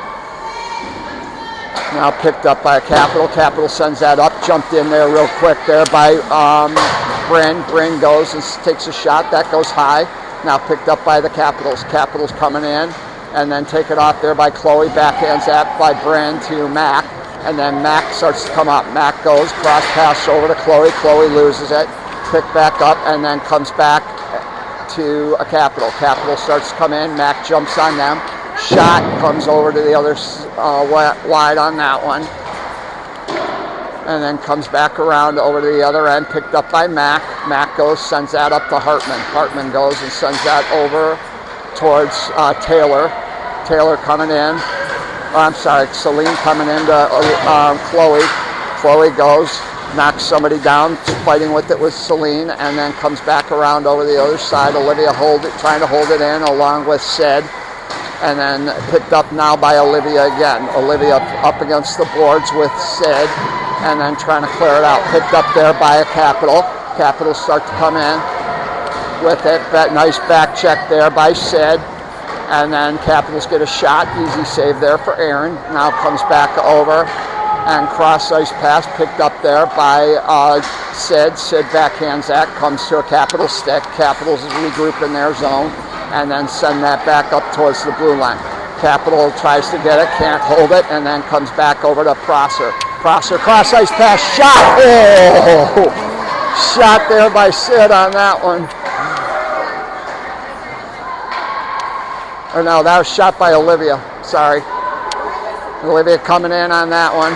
Now picked up by a Capital. Capital sends that up, jumped in there real quick there by Bryn. Bryn goes and takes a shot. That goes high. Now picked up by the Capitals. Capitals coming in and then take it off there by Chloe. Backhands that by Bryn to Mac. And then Mac starts to come up. Mac goes, cross pass over to Chloe. Chloe loses it. Picked back up and then comes back to a Capital. Capital starts to come in. Mac jumps on them. Shot comes over to the other wide on that one. And then comes back around over to the other end. Picked up by Mac. Mac goes, sends that up to Hartman. Hartman goes and sends that over towards Taylor. Taylor coming in. I'm sorry, Celine coming into Chloe. Chloe goes, knocks somebody down, fighting with it with Celine, and then comes back around over the other side. Olivia trying to hold it in along with Sid, and then picked up now by Olivia again. Olivia up against the boards with Sid, and then trying to clear it out. Picked up there by a Capital. Capital start to come in with it. That nice back check there by Sid. And then Capitals get a shot. Easy save there for Aaron. Now comes back over and cross ice pass picked up there by Sid. Sid backhands that. Comes to a Capital stick. Capitals regroup in their zone and then send that back up towards the blue line. Capital tries to get it. Can't hold it. And then comes back over to Prosser. Prosser cross ice pass. Shot. Oh! Shot there by Sid on that one. Or no, that was shot by Olivia. Sorry. Olivia coming in on that one.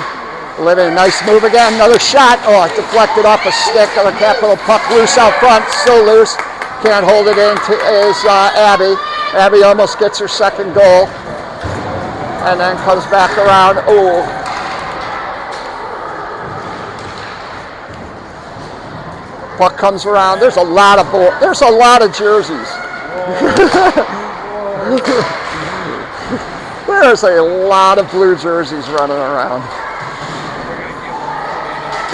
Olivia, nice move again. Another shot. Oh, it deflected off a stick of a Capital puck. Loose out front. Still loose. Can't hold it in is Abby. Abby almost gets her second goal. And then comes back around. Oh. Puck comes around. There's a lot of jerseys. There's a lot of blue jerseys running around.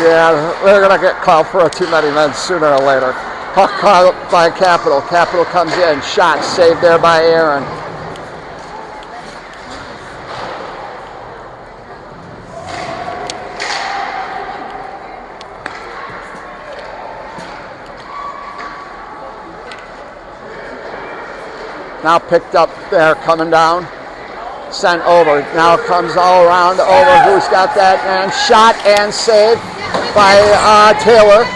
Yeah, they're going to get called for a too many men sooner or later. Puck caught by Capital. Capital comes in. Shot saved there by Aaron. Now picked up there, coming down, sent over. Now comes all around over. Who's got that? And shot and saved by Taylor.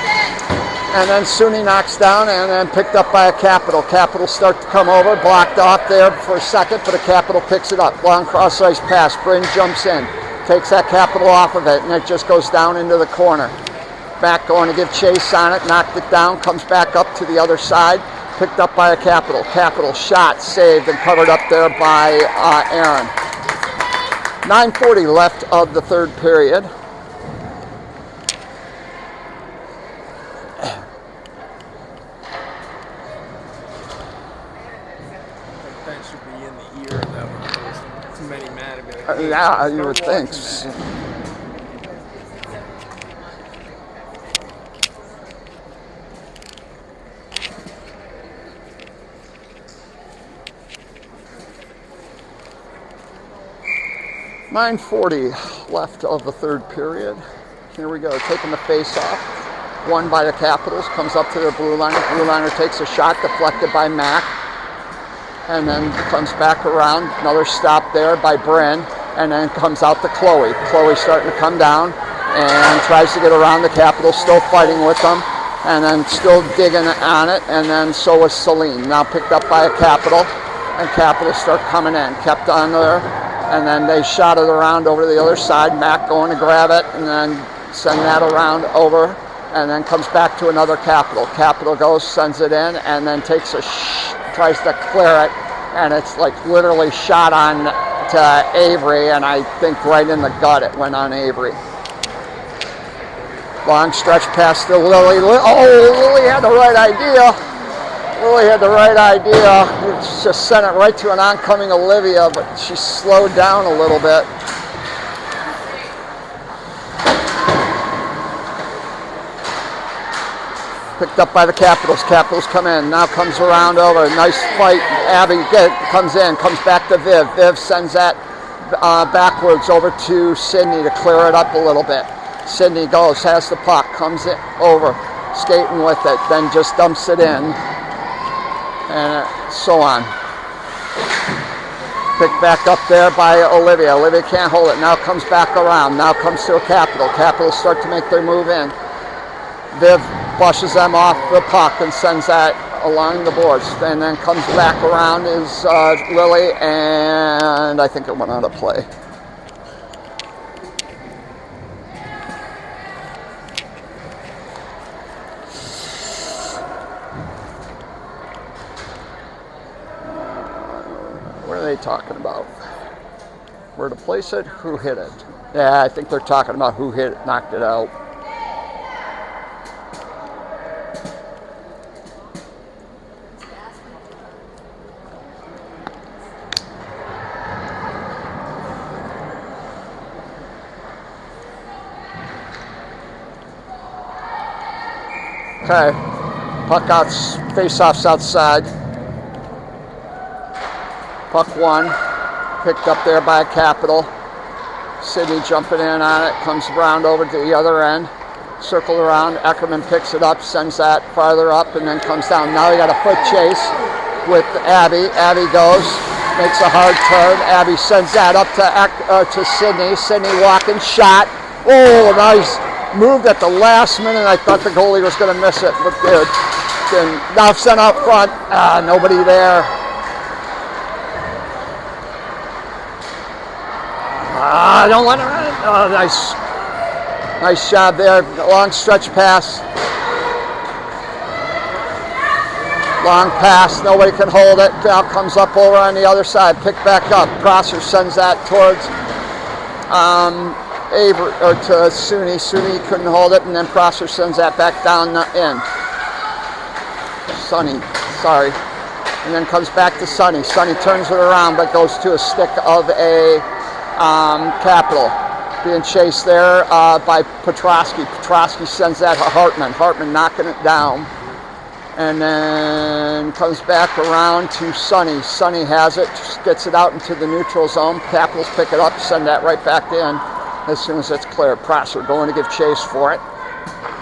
And then Suni knocks down and then picked up by a Capital. Capital start to come over, blocked off there for a second, but a Capital picks it up. Long cross ice pass. Bryn jumps in, takes that Capital off of it, and it just goes down into the corner. Back going to give chase on it, knocked it down, comes back up to the other side. Picked up by a Capital. Capital shot, saved, and covered up there by Aaron. 9:40 left of the third period. That should be in the ear of that one. Too many mad about it. Yeah, you would think. .940 left of the third period. Here we go, taking the face off. Won by the Capitals, comes up to their blue liner. Blue liner takes a shot, deflected by Mac. And then comes back around. Another stop there by Bryn. And then comes out to Chloe. Chloe starting to come down and tries to get around the Capitals, still fighting with them. And then still digging on it. And then so was Celine. Now picked up by a Capital. And Capitals start coming in. Kept on there. And then they shot it around over to the other side. Mac going to grab it and then send that around over. And then comes back to another Capital. Capital goes, sends it in, and then takes tries to clear it. And it's like literally shot on to Avery, and I think right in the gut it went on Avery. Long stretch pass to Lily. Lily had the right idea. Lily had the right idea. Just sent it right to an oncoming Olivia, but she slowed down a little bit. Picked up by the Capitals. Capitals come in. Now comes around over. Nice fight. Abby comes in. Comes back to Viv. Viv sends that backwards over to Sydney to clear it up a little bit. Sydney goes, has the puck, comes in over, skating with it, then just dumps it in. And so on. Picked back up there by Olivia. Olivia can't hold it. Now comes back around. Now comes to a Capital. Capitals start to make their move in. Viv flushes them off the puck and sends that along the boards. And then comes back around is Lily, and I think it went out of play. What are they talking about? Where to place it? Who hit it? Yeah, I think they're talking about who hit it, knocked it out. Okay, puck out, face-offs outside. Puck one, picked up there by Capital. Sydney jumping in on it, comes around over to the other end, circled around. Eckerman picks it up, sends that farther up, and then comes down. Now you got a foot chase with Abby. Abby goes, makes a hard turn. Abby sends that up to Sydney. Sydney walking, shot. Oh, nice. Moved at the last minute. I thought the goalie was going to miss it, but did. And now sent out front. Nobody there. Don't let her run. Oh, nice job there. Long stretch pass. Long pass. Nobody can hold it. Now comes up over on the other side. Picked back up. Prosser sends that towards Avery or to Suni. Suni couldn't hold it, and then Prosser sends that back down in. Sonny, sorry. And then comes back to Sonny. Sonny turns it around, but goes to a stick of a Capital. Being chased there by Petrosky. Petrosky sends that to Hartman. Hartman knocking it down. And then comes back around to Sonny. Sonny has it, gets it out into the neutral zone. Capitals pick it up, send that right back in as soon as it's clear. Prosser going to give chase for it.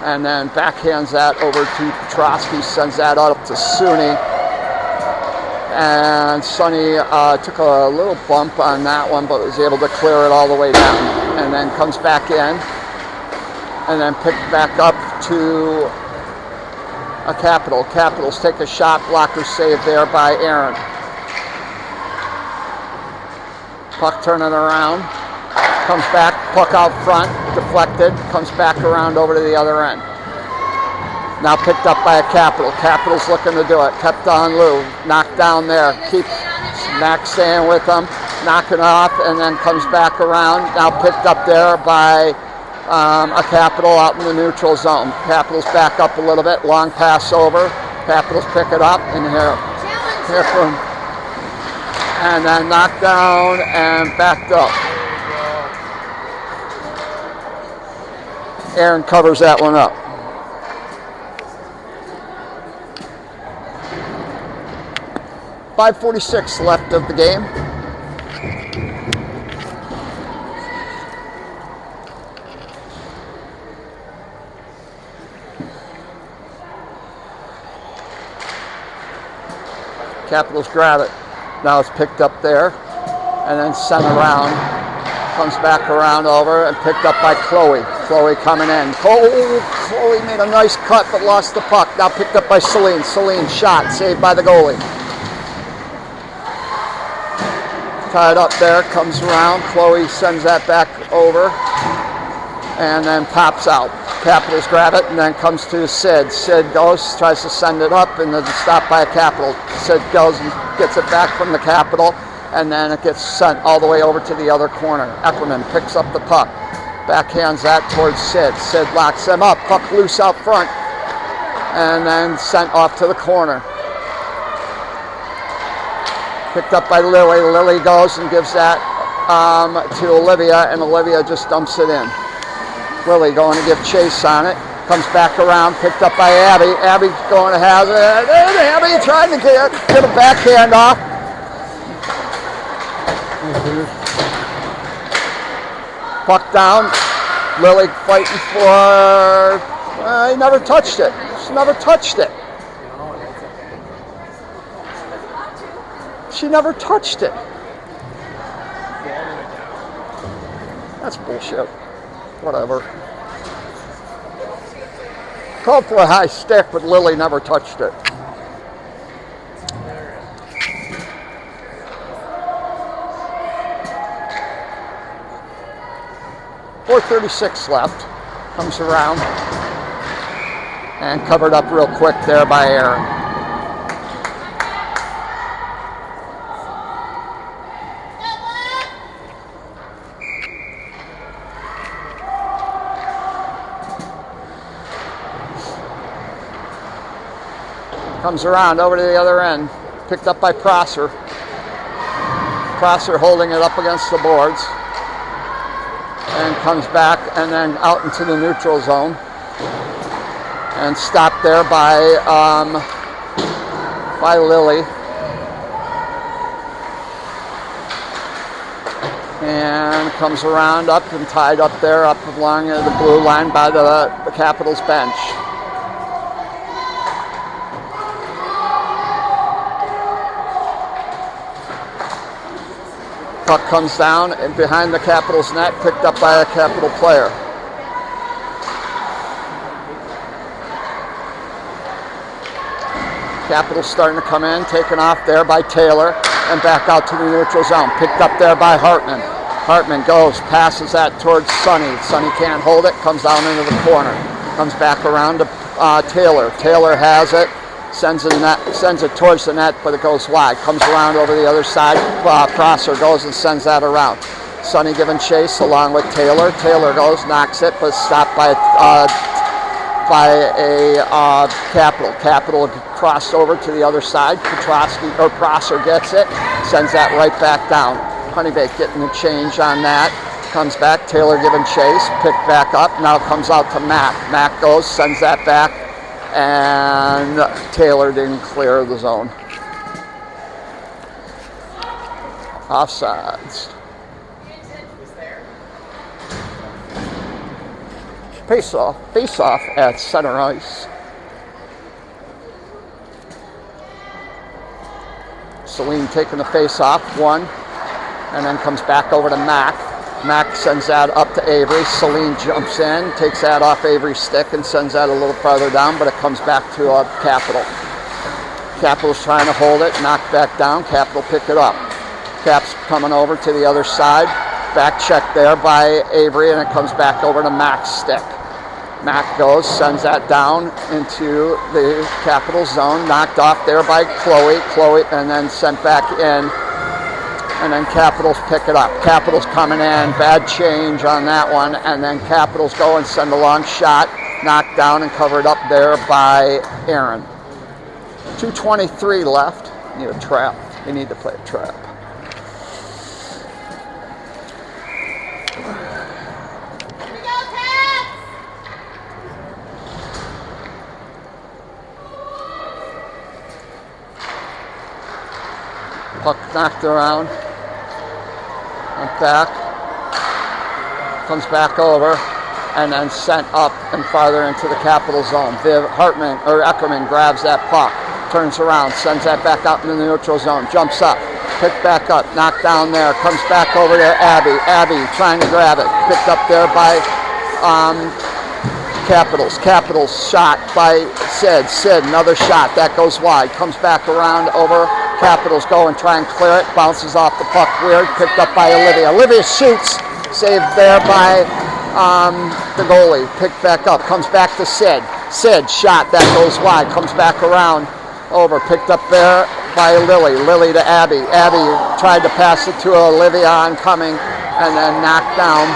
And then backhands that over to Petrosky, sends that up to Suni. And Sonny took a little bump on that one, but was able to clear it all the way down. And then comes back in. And then picked back up to a Capital. Capitals take a shot, blocker save there by Aaron. Puck turning around. Comes back, puck out front, deflected, comes back around over to the other end. Now picked up by a Capital. Capital's looking to do it. Kept on Lou, knocked down there. Keeps Max staying with him, knocking off, and then comes back around. Now picked up there by a Capital out in the neutral zone. Capital's back up a little bit, long pass over. Capitals pick it up, and here from, and then knocked down and backed up. Aaron covers that one up. .546 left of the game. Capitals grab it. Now it's picked up there and then sent around. Comes back around over and picked up by Chloe. Chloe coming in. Chloe made a nice cut but lost the puck. Now picked up by Celine. Celine shot, saved by the goalie. Tied up there, comes around. Chloe sends that back over and then pops out. Capitals grab it and then comes to Sid. Sid goes, tries to send it up and then stopped by a Capital. Sid goes and gets it back from the Capital. And then it gets sent all the way over to the other corner. Eckerman picks up the puck. Backhands that towards Sid. Sid locks him up. Puck loose out front. And then sent off to the corner. Picked up by Lily. Lily goes and gives that to Olivia, and Olivia just dumps it in. Lily going to give chase on it. Comes back around, picked up by Abby. Abby going to have it. And Abby trying to get a backhand off. Puck down. Lily fighting for. He never touched it. She never touched it. She never touched it. That's bullshit. Whatever. Called for a high stick, but Lily never touched it. .436 left. Comes around and covered up real quick there by Aaron. Comes around over to the other end. Picked up by Prosser. Prosser holding it up against the boards. And comes back and then out into the neutral zone. And stopped there by Lily. And comes around up and tied up there, up along the blue line by the Capitals bench. Puck comes down and behind the Capitals net, picked up by a Capital player. Capitals starting to come in, taken off there by Taylor, and back out to the neutral zone. Picked up there by Hartman. Hartman goes, passes that towards Sonny. Sonny can't hold it, comes down into the corner. Comes back around to Taylor. Taylor has it, sends it towards the net, but it goes wide. Comes around over the other side. Prosser goes and sends that around. Sonny giving chase along with Taylor. Taylor goes, knocks it, but stopped by a Capital. Capital crossed over to the other side. Prosser gets it, sends that right back down. Honeybaked getting the change on that. Comes back, Taylor giving chase, picked back up, now comes out to Mac. Mac goes, sends that back, and Taylor didn't clear the zone. Offsides. Face off at center ice. Celine taking the face off, one, and then comes back over to Mac. Mac sends that up to Avery. Celine jumps in, takes that off Avery's stick and sends that a little farther down, but it comes back to Capital. Capital's trying to hold it, knocked back down. Capital pick it up. Cap's coming over to the other side. Back check there by Avery, and it comes back over to Mac's stick. Mac goes, sends that down into the Capital zone, knocked off there by Chloe, and then sent back in, and then Capitals pick it up. Capitals coming in, bad change on that one, and then Capitals go and send a long shot, knocked down and covered up there by Aaron. 2:23 left. Need a trap. You need to play a trap. Puck knocked around, and back, comes back over, and then sent up and farther into the Capital zone. Eckerman grabs that puck, turns around, sends that back out into the neutral zone, jumps up, picked back up, knocked down there, comes back over to Abby. Abby trying to grab it, picked up there by Capitals. Capitals shot by Sid. Sid, another shot, that goes wide, comes back around over. Capitals go and try and clear it, bounces off the puck weird, picked up by Olivia. Olivia shoots, saved there by the goalie, picked back up, comes back to Sid. Sid, shot, that goes wide, comes back around, over, picked up there by Lily. Lily to Abby. Abby tried to pass it to Olivia oncoming, and then knocked down,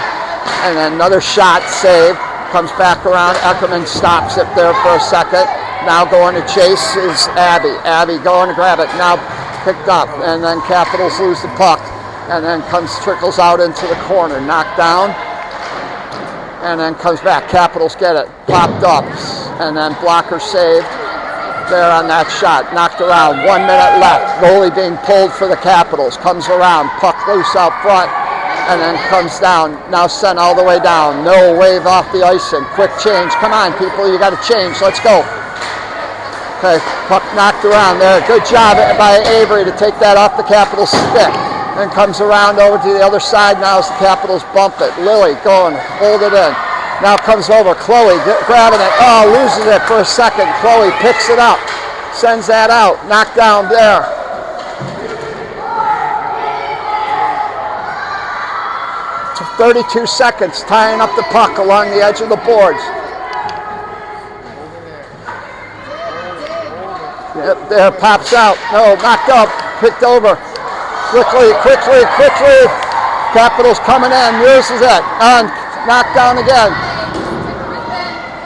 and then another shot, saved, comes back around, Eckerman stops it there for a second. Now going to chase is Abby. Abby going to grab it. Now picked up. And then Capitals lose the puck. And then trickles out into the corner. Knocked down. And then comes back. Capitals get it. Popped up. And then blocker saved there on that shot. Knocked around. 1 minute left. Goalie being pulled for the Capitals. Comes around. Puck loose out front. And then comes down. Now sent all the way down. No wave off the icing. Quick change. Come on, people. You got to change. Let's go. Okay, puck knocked around there. Good job by Avery to take that off the Capitals stick. Then comes around over to the other side. Now as the Capitals bump it. Lily going, hold it in. Now comes over. Chloe grabbing it. Oh, loses it for a second. Chloe picks it up. Sends that out. Knocked down there. So 32 seconds tying up the puck along the edge of the boards. Yep, there, pops out. No, knocked up, picked over. Quickly. Capitals coming in, uses it. Knocked down again.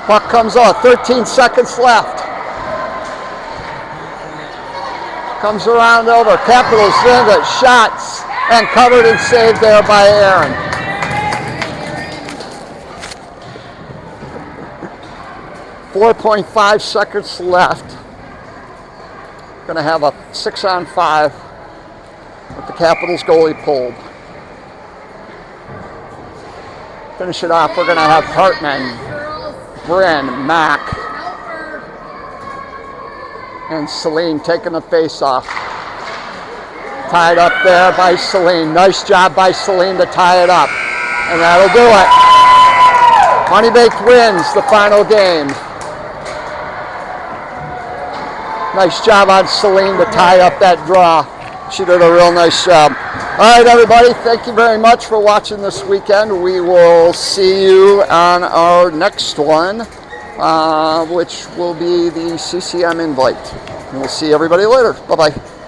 Puck comes off, 13 seconds left. Comes around over. Capitals in it. Shots and covered and saved there by Aaron. .5 seconds left. Going to have a 6-on-5 with the Capitals goalie pulled. Finish it off. We're going to have Hartman, Bryn, Mack, and Celine taking the face off. Tied up there by Celine. Nice job by Celine to tie it up. And that'll do it. Honeybaked wins the final game. Nice job on Celine to tie up that draw. She did a real nice job. All right, everybody, thank you very much for watching this weekend. We will see you on our next one, which will be the CCM invite. And we'll see everybody later. Bye-bye.